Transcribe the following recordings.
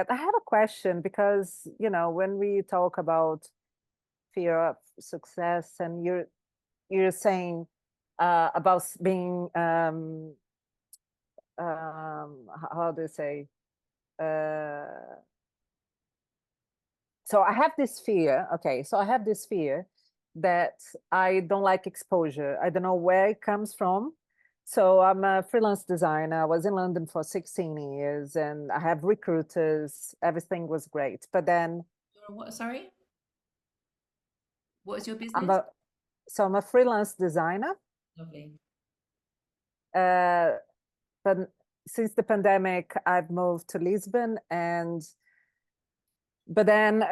I have a question because, when we talk about fear of success and you're saying about being how do you say uh so I have this fear. Okay, so I have this fear that I don't like exposure. I don't know where it comes from. So I'm a freelance designer. I was in London for 16 years and I have recruiters. Everything was great. But then What, sorry? What is your I'm business? a so I'm a freelance designer. Lovely. Uh, but since the pandemic, I've moved to Lisbon, and but then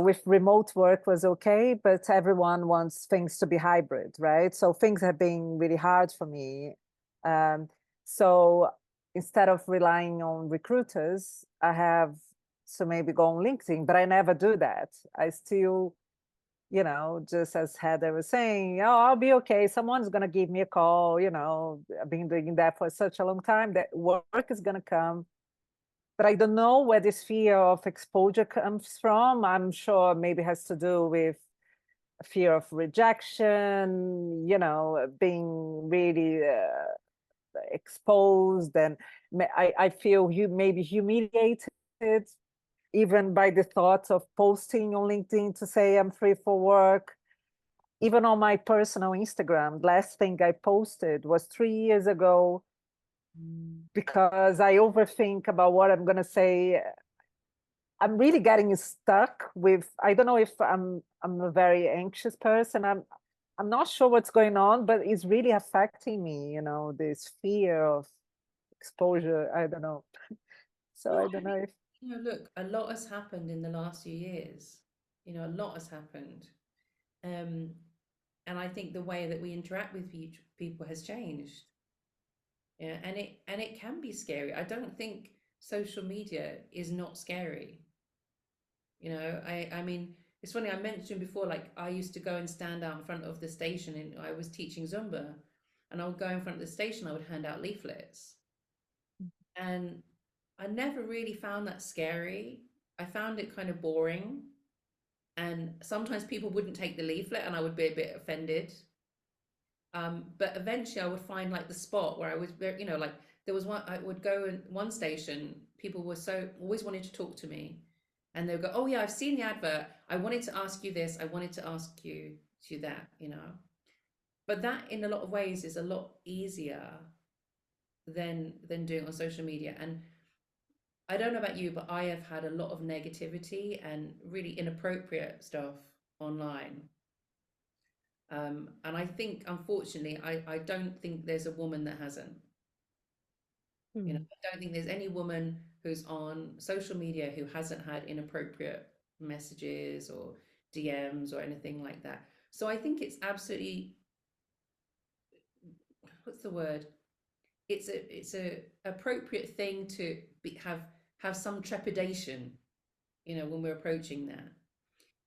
with remote work was okay, but everyone wants things to be hybrid, right? So things have been really hard for me. Um, so instead of relying on recruiters, I have to maybe go on LinkedIn, but I never do that. I still, just as Heather was saying, oh, I'll be okay. Someone's going to give me a call. I've been doing that for such a long time that work is going to come. But I don't know where this fear of exposure comes from. I'm sure maybe it has to do with fear of rejection, being really exposed. And I feel maybe humiliated even by the thought of posting on LinkedIn to say I'm free for work. Even on my personal Instagram, last thing I posted was 3 years ago because I overthink about what I'm going to say. I'm really getting stuck with, I don't know if I'm a very anxious person. I'm not sure what's going on, but it's really affecting me, this fear of exposure. I don't know. So No, I I don't know think, if look, a lot has happened in the last few years. A lot has happened. Um, and I think the way that we interact with people has changed. Yeah, and it can be scary. I don't think social media is not scary. I mean, it's funny, I mentioned before, like I used to go and stand out in front of the station and I was teaching Zumba, and I would go in front of the station, I would hand out leaflets. And I never really found that scary. I found it kind of boring. And sometimes people wouldn't take the leaflet and I would be a bit offended. But eventually I would find like the spot where I was very, like there was one, I would go in one station, people were so always wanted to talk to me. And they'll go, oh yeah, I've seen the advert. I wanted to ask you this. I wanted to ask you to that. But that in a lot of ways is a lot easier than doing it on social media. And I don't know about you, but I have had a lot of negativity and really inappropriate stuff online. And I think, unfortunately, I don't think there's a woman that hasn't. Hmm. I don't think there's any woman who's on social media who hasn't had inappropriate messages or DMs or anything like that. So I think it's absolutely, what's the word? It's a appropriate thing to have some trepidation, when we're approaching that.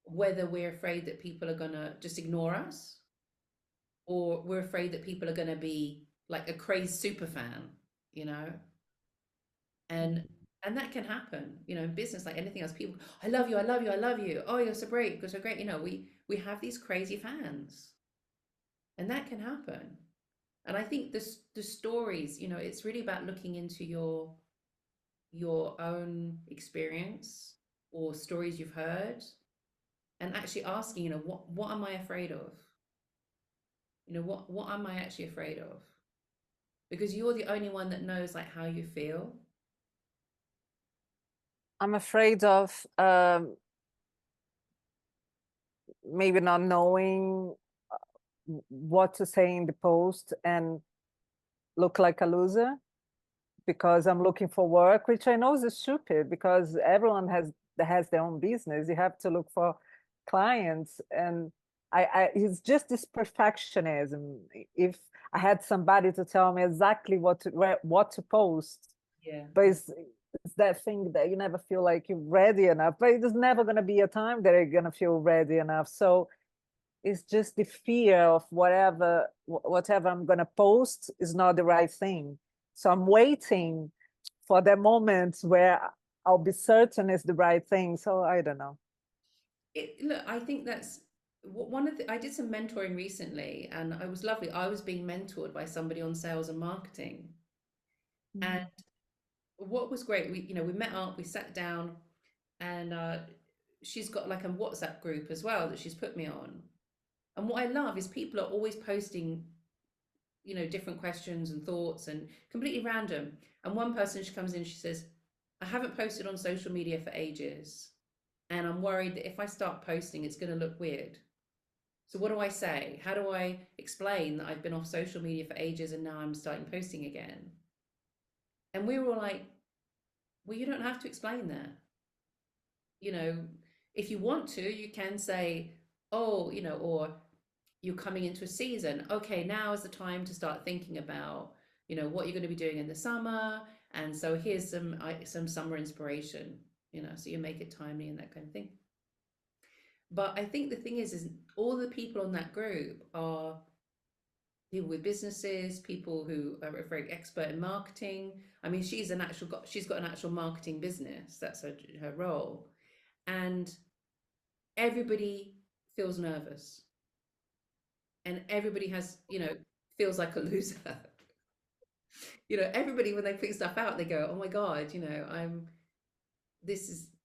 Whether we're afraid that people are gonna just ignore us, or we're afraid that people are gonna be like a crazed super fan, you know, and and that can happen, in business like anything else. People, I love you, I love you, I love you. Oh, you're so great, you're so great. We have these crazy fans, and that can happen. And I think the stories, it's really about looking into your own experience or stories you've heard, and actually asking, what am I afraid of? What am I actually afraid of? Because you're the only one that knows like how you feel. I'm afraid of maybe not knowing what to say in the post and look like a loser because I'm looking for work, which I know is stupid because everyone has their own business. You have to look for clients, and it's just this perfectionism. If I had somebody to tell me exactly what to post, Yeah. but it's that thing that you never feel like you're ready enough. But there's never going to be a time that you're going to feel ready enough. So it's just the fear of whatever I'm going to post is not the right thing. So I'm waiting for the moment where I'll be certain is the right thing. So I don't know. Look, I think that's one of the, I did some mentoring recently and I was lovely. I was being mentored by somebody on sales and marketing. And Mm. what was great, we met up, we sat down, and she's got like a WhatsApp group as well that she's put me on. And what I love is people are always posting, different questions and thoughts and completely random. And one person, she comes in, she says, I haven't posted on social media for ages. And I'm worried that if I start posting, it's going to look weird. So what do I say? How do I explain that I've been off social media for ages and now I'm starting posting again? And we were all like, well, you don't have to explain that. You know, if you want to, you can say, oh, or you're coming into a season. Okay, now is the time to start thinking about, what you're going to be doing in the summer. And so here's some summer inspiration, so you make it timely and that kind of thing. But I think the thing is all the people on that group are people with businesses, people who are very expert in marketing. I mean, she's got an actual marketing business. That's her role. And everybody feels nervous and everybody has, feels like a loser. Everybody, when they put stuff out, they go, oh my God,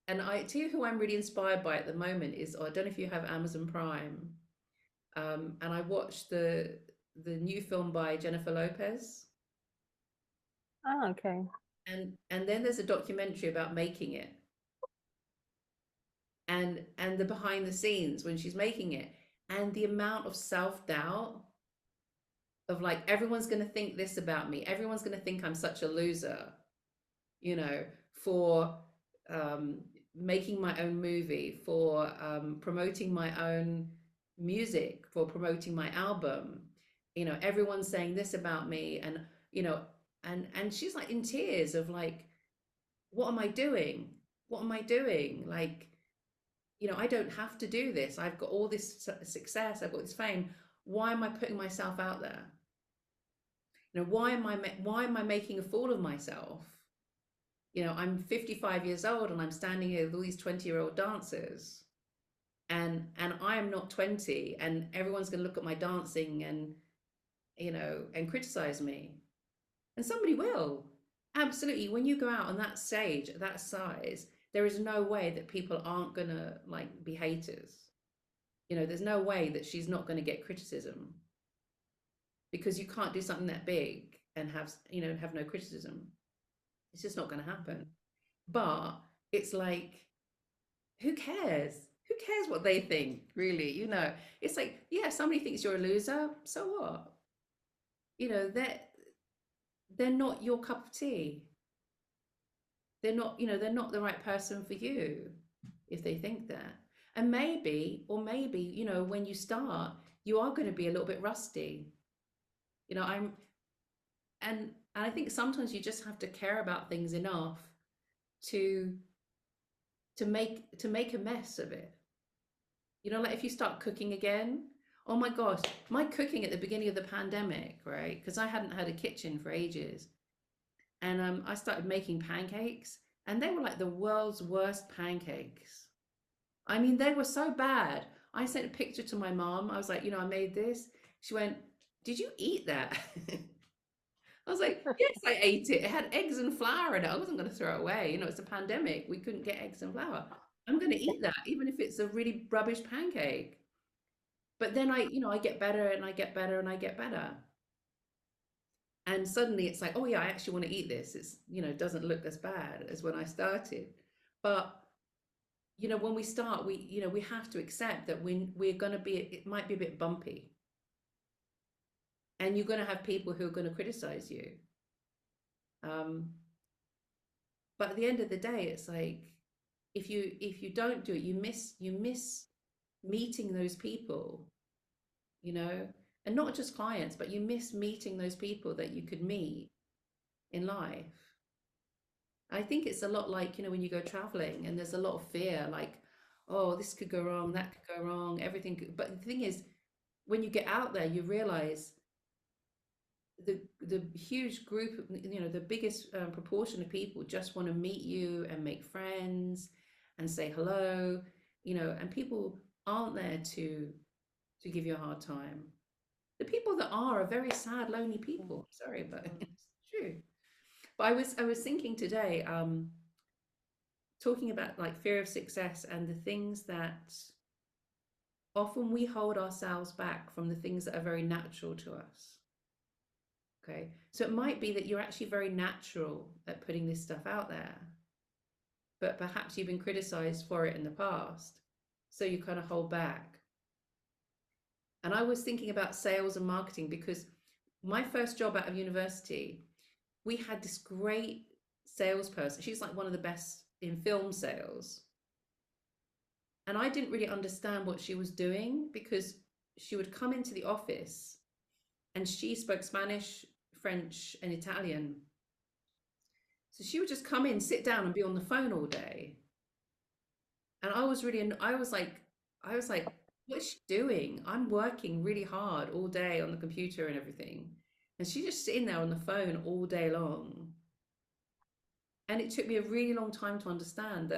and I tell you who I'm really inspired by at the moment is, I don't know if you have Amazon Prime. And I watched the new film by Jennifer Lopez. Ah, okay. And then there's a documentary about making it and the behind the scenes when she's making it and the amount of self-doubt of like everyone's going to think this about me, everyone's going to think I'm such a loser, for um, making my own movie, for promoting my own music, for promoting my album. Everyone's saying this about me, and and she's like in tears of like, what am I doing? What am I doing? Like, I don't have to do this. I've got all this success. I've got this fame. Why am I putting myself out there? Why am I making a fool of myself? I'm 55 years old and I'm standing here with all these 20-year-old dancers, and I am not 20, and everyone's going to look at my dancing and and criticize me. And somebody will. Absolutely. When you go out on that stage at that size, there is no way that people aren't going to like be haters. There's no way that she's not going to get criticism, because you can't do something that big and have no criticism. It's just not going to happen. But it's like, who cares? Who cares what they think, really? It's like, yeah, somebody thinks you're a loser, so what? They're not your cup of tea. They're not the right person for you if they think that. And maybe, when you start, you are going to be a little bit rusty. I'm and I think sometimes you just have to care about things enough to make a mess of it. Like if you start cooking again, oh my gosh, my cooking at the beginning of the pandemic, right? Because I hadn't had a kitchen for ages. And I started making pancakes, and they were like the world's worst pancakes. I mean, they were so bad. I sent a picture to my mom. I was like, I made this. She went, did you eat that? I was like, yes, I ate it. It had eggs and flour in it. I wasn't going to throw it away. It's a pandemic. We couldn't get eggs and flour. I'm going to eat that, even if it's a really rubbish pancake. But then I get better and I get better and I get better. And suddenly it's like, oh yeah, I actually want to eat this. It's, doesn't look as bad as when I started. But, when we start, we have to accept that we're going to be, it might be a bit bumpy. And you're going to have people who are going to criticize you. But at the end of the day, it's like, if you don't do it, you miss meeting those people, and not just clients, but you miss meeting those people that you could meet in life. I think it's a lot like, when you go traveling and there's a lot of fear, like, oh, this could go wrong, that could go wrong, everything could, but the thing is, when you get out there, you realize the huge group of, the biggest proportion of people just want to meet you and make friends and say hello, and people aren't there to give you a hard time. The people that are very sad, lonely people. Sorry, but it's true. But I was thinking today, talking about like fear of success and the things that often we hold ourselves back from the things that are very natural to us. Okay. So it might be that you're actually very natural at putting this stuff out there, but perhaps you've been criticized for it in the past. So you kind of hold back. And I was thinking about sales and marketing because my first job out of university, we had this great salesperson. She's like one of the best in film sales. And I didn't really understand what she was doing because she would come into the office and she spoke Spanish, French, and Italian. So she would just come in, sit down, and be on the phone all day. And I was like, what is she doing? I'm working really hard all day on the computer and everything. And she's just sitting there on the phone all day long. And it took me a really long time to understand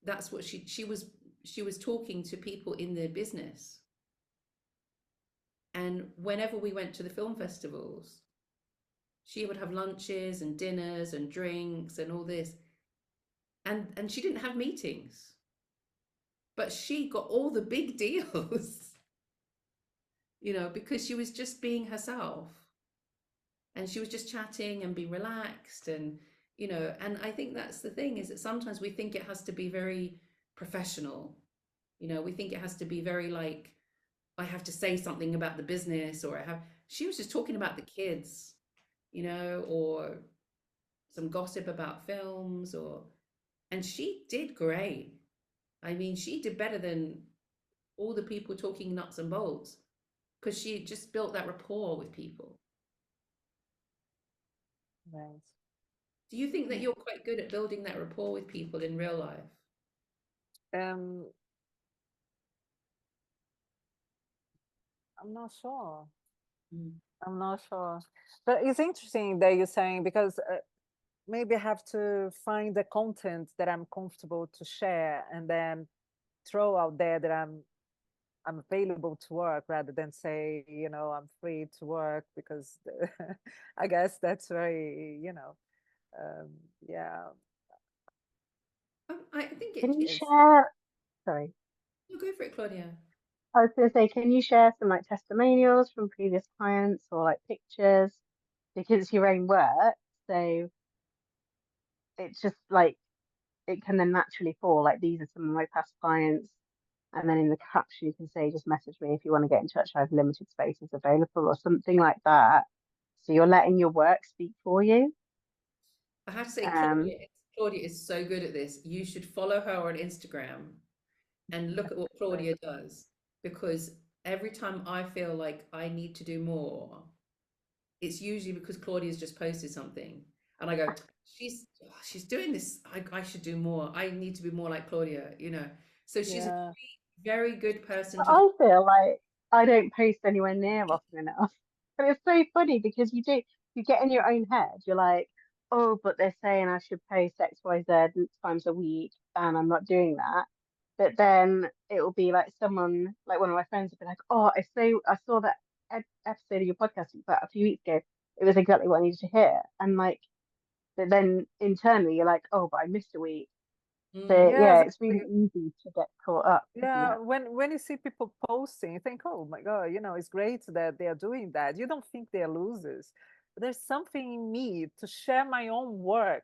that's what she was talking to people in the business. And whenever we went to the film festivals, she would have lunches and dinners and drinks and all this. And she didn't have meetings, but she got all the big deals, because she was just being herself. And she was just chatting and being relaxed and I think that's the thing, is that sometimes we think it has to be very professional. We think it has to be very like, I have to say something about the business, or she was just talking about the kids, or some gossip about films, and she did great. I mean, she did better than all the people talking nuts and bolts because she just built that rapport with people. Right. Do you think that you're quite good at building that rapport with people in real life? Um, I'm not sure. Mm. I'm not sure. But it's interesting that you're saying, because maybe I have to find the content that I'm comfortable to share and then throw out there that I'm available to work, rather than say, I'm free to work, because I guess that's very, um, yeah, I think Can you it's, share? Sorry, you go for it, Claudia. I was going to say, can you share some like testimonials from previous clients or like pictures? Because it's your own work, so it's just like it can then naturally fall. Like these are some of my past clients, and then in the caption you can say, just message me if you want to get in touch. I have limited spaces available or something like that. So you're letting your work speak for you. I have to say, Um, Claudia is so good at this. You should follow her on Instagram and look at what right. Claudia does, because every time I feel like I need to do more, it's usually because Claudia's just posted something and I go, she's doing this. I should do more. I need to be more like Claudia. So she's a Yeah. very good person but to. I feel like I don't post anywhere near often enough. But it's so funny because you get in your own head. You're like, oh, but they're saying I should post X, Y, Z times a week, and I'm not doing that. But then it will be like someone, like one of my friends, will be like, oh, I saw that episode of your podcast about a few weeks ago. It was exactly what I needed to hear. And like, but then internally, you're like, oh, but I missed a week. So Mm, Yeah, yeah, it's exactly. really easy to get caught up, isn't Yeah, it? when you see people posting, you think, oh my God, it's great that they are doing that. You don't think they're losers. But there's something in me to share my own work.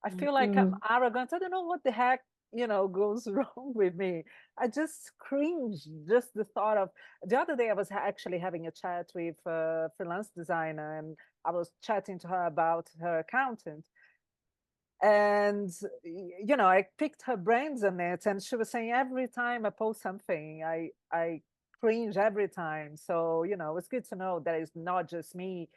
I feel like I'm Mm. arrogant. I don't know what the heck, goes wrong with me. I just cringe, just the thought of. The other day I was actually having a chat with a freelance designer, and I was chatting to her about her accountant. And I picked her brains on it, and she was saying, every time I post something, I cringe every time. So it's good to know that it's not just me